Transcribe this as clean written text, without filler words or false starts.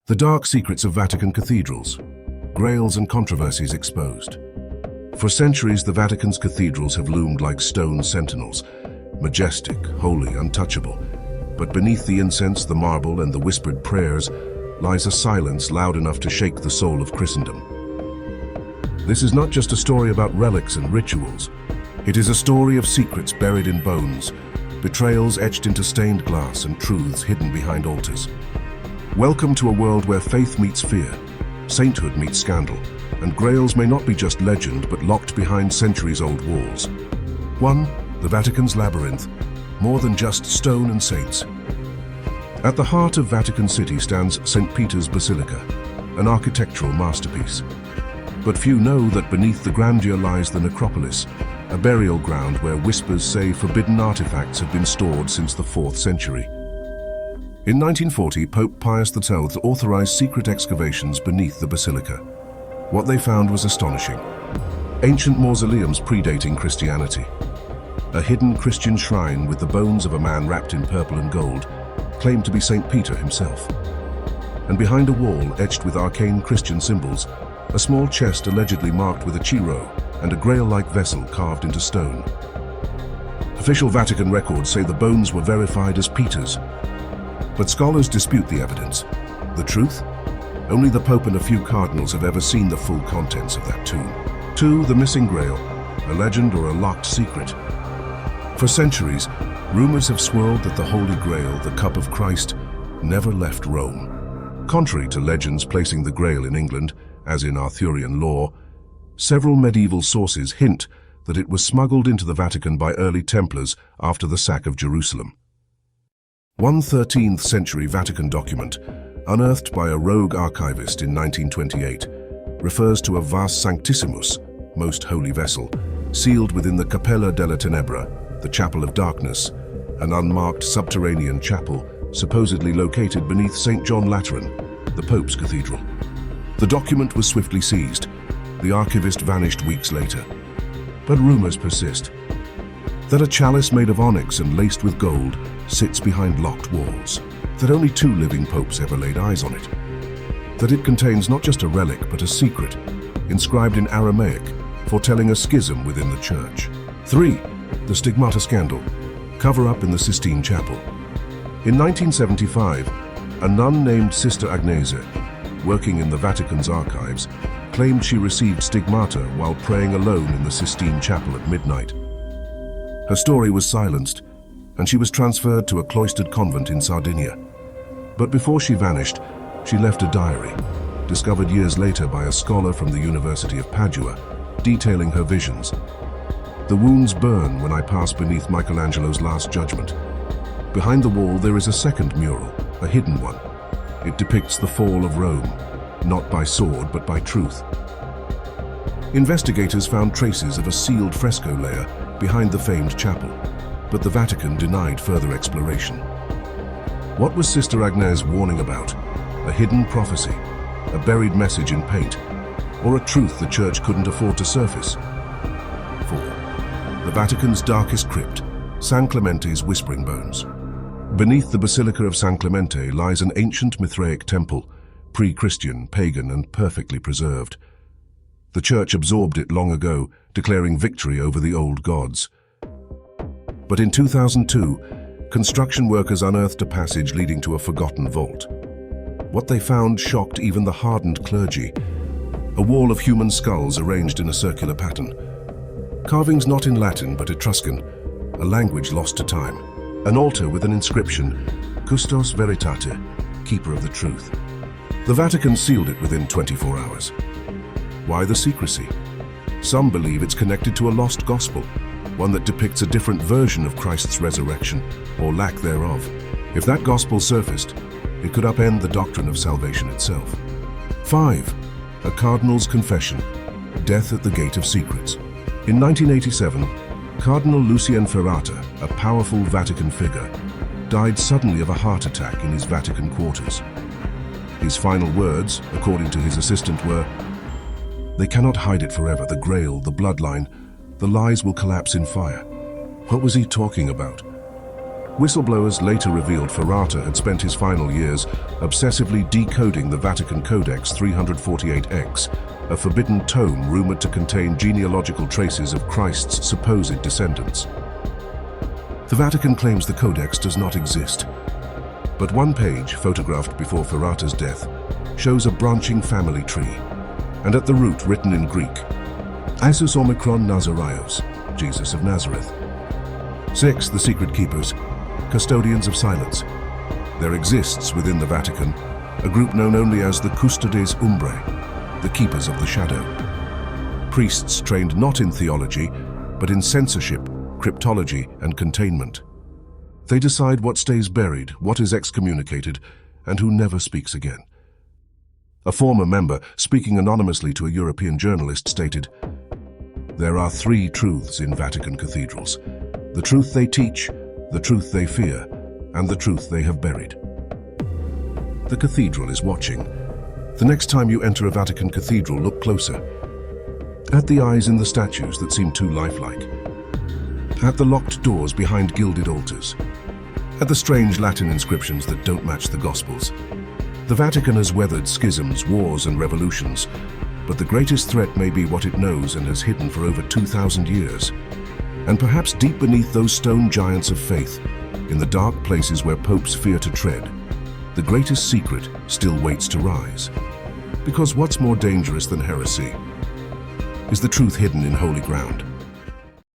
The Dark Secrets of Vatican Cathedrals, Grails and Controversies Exposed. For centuries, the Vatican's cathedrals have loomed like stone sentinels, majestic, holy, untouchable. But beneath the incense, the marble, and the whispered prayers lies a silence loud enough to shake the soul of Christendom. This is not just a story about relics and rituals. It is a story of secrets buried in bones, betrayals etched into stained glass, and truths hidden behind altars. Welcome to a world where faith meets fear, sainthood meets scandal, and grails may not be just legend but locked behind centuries-old walls. 1. The Vatican's labyrinth, more than just stone and saints. At the heart of Vatican City stands St. Peter's Basilica, an architectural masterpiece. But few know that beneath the grandeur lies the necropolis, a burial ground where whispers say forbidden artifacts have been stored since the 4th century. In 1940, Pope Pius XII authorized secret excavations beneath the basilica. What they found was astonishing. Ancient mausoleums predating Christianity. A hidden Christian shrine with the bones of a man wrapped in purple and gold, claimed to be St. Peter himself. And behind a wall etched with arcane Christian symbols, a small chest allegedly marked with a chiro and a grail-like vessel carved into stone. Official Vatican records say the bones were verified as Peter's. But scholars dispute the evidence. The truth? Only the Pope and a few cardinals have ever seen the full contents of that tomb. 2. The missing Grail, a legend or a locked secret. For centuries, rumors have swirled that the Holy Grail, the cup of Christ, never left Rome. Contrary to legends placing the Grail in England, as in Arthurian lore, several medieval sources hint that it was smuggled into the Vatican by early Templars after the sack of Jerusalem. One 13th century Vatican document, unearthed by a rogue archivist in 1928, refers to a vas sanctissimus, most holy vessel, sealed within the Cappella della Tenebra, the Chapel of Darkness, an unmarked subterranean chapel supposedly located beneath St. John Lateran, the Pope's cathedral. The document was swiftly seized. The archivist vanished weeks later. But rumors persist. That a chalice made of onyx and laced with gold sits behind locked walls. That only 2 living popes ever laid eyes on it. That it contains not just a relic but a secret, inscribed in Aramaic, foretelling a schism within the church. 3. The stigmata scandal, cover-up in the Sistine Chapel. In 1975, a nun named Sister Agnese, working in the Vatican's archives, claimed she received stigmata while praying alone in the Sistine Chapel at midnight. Her story was silenced, and she was transferred to a cloistered convent in Sardinia. But before she vanished, she left a diary, discovered years later by a scholar from the University of Padua, detailing her visions. The wounds burn when I pass beneath Michelangelo's Last Judgment. Behind the wall there is a second mural, a hidden one. It depicts the fall of Rome, not by sword but by truth. Investigators found traces of a sealed fresco layer behind the famed chapel, but the Vatican denied further exploration. What was Sister Agnese warning about? A hidden prophecy, a buried message in paint, or a truth the Church couldn't afford to surface? 4. The Vatican's darkest crypt, San Clemente's Whispering Bones. Beneath the Basilica of San Clemente lies an ancient Mithraic temple, pre-Christian, pagan, and perfectly preserved. The Church absorbed it long ago, declaring victory over the old gods. But in 2002, construction workers unearthed a passage leading to a forgotten vault. What they found shocked even the hardened clergy. A wall of human skulls arranged in a circular pattern. Carvings not in Latin but Etruscan, a language lost to time. An altar with an inscription, Custos Veritate, Keeper of the Truth. The Vatican sealed it within 24 hours. Why the secrecy? Some believe it's connected to a lost gospel, one that depicts a different version of Christ's resurrection, or lack thereof. If that gospel surfaced, it could upend the doctrine of salvation itself. 5. A cardinal's confession, death at the gate of secrets. In 1987, Cardinal Lucien Ferrata, a powerful Vatican figure, died suddenly of a heart attack in his Vatican quarters. His final words, according to his assistant, were, "They cannot hide it forever, the Grail, the bloodline. The lies will collapse in fire." What was he talking about? Whistleblowers later revealed Ferrata had spent his final years obsessively decoding the Vatican Codex 348X, a forbidden tome rumored to contain genealogical traces of Christ's supposed descendants. The Vatican claims the Codex does not exist, but one page, photographed before Ferrata's death, shows a branching family tree, and at the root, written in Greek, Isus Omicron Nazaraios, Jesus of Nazareth. 6. The Secret Keepers, custodians of silence. There exists within the Vatican a group known only as the Custodes Umbrae, the Keepers of the Shadow. Priests trained not in theology, but in censorship, cryptology, and containment. They decide what stays buried, what is excommunicated, and who never speaks again. A former member, speaking anonymously to a European journalist, stated, "There are three truths in Vatican cathedrals: the truth they teach, the truth they fear, and the truth they have buried." The cathedral is watching. The next time you enter a Vatican cathedral, look closer. At the eyes in the statues that seem too lifelike. At the locked doors behind gilded altars. At the strange Latin inscriptions that don't match the Gospels. The Vatican has weathered schisms, wars, and revolutions, but the greatest threat may be what it knows and has hidden for over 2,000 years. And perhaps deep beneath those stone giants of faith, in the dark places where popes fear to tread, the greatest secret still waits to rise. Because what's more dangerous than heresy is the truth hidden in holy ground.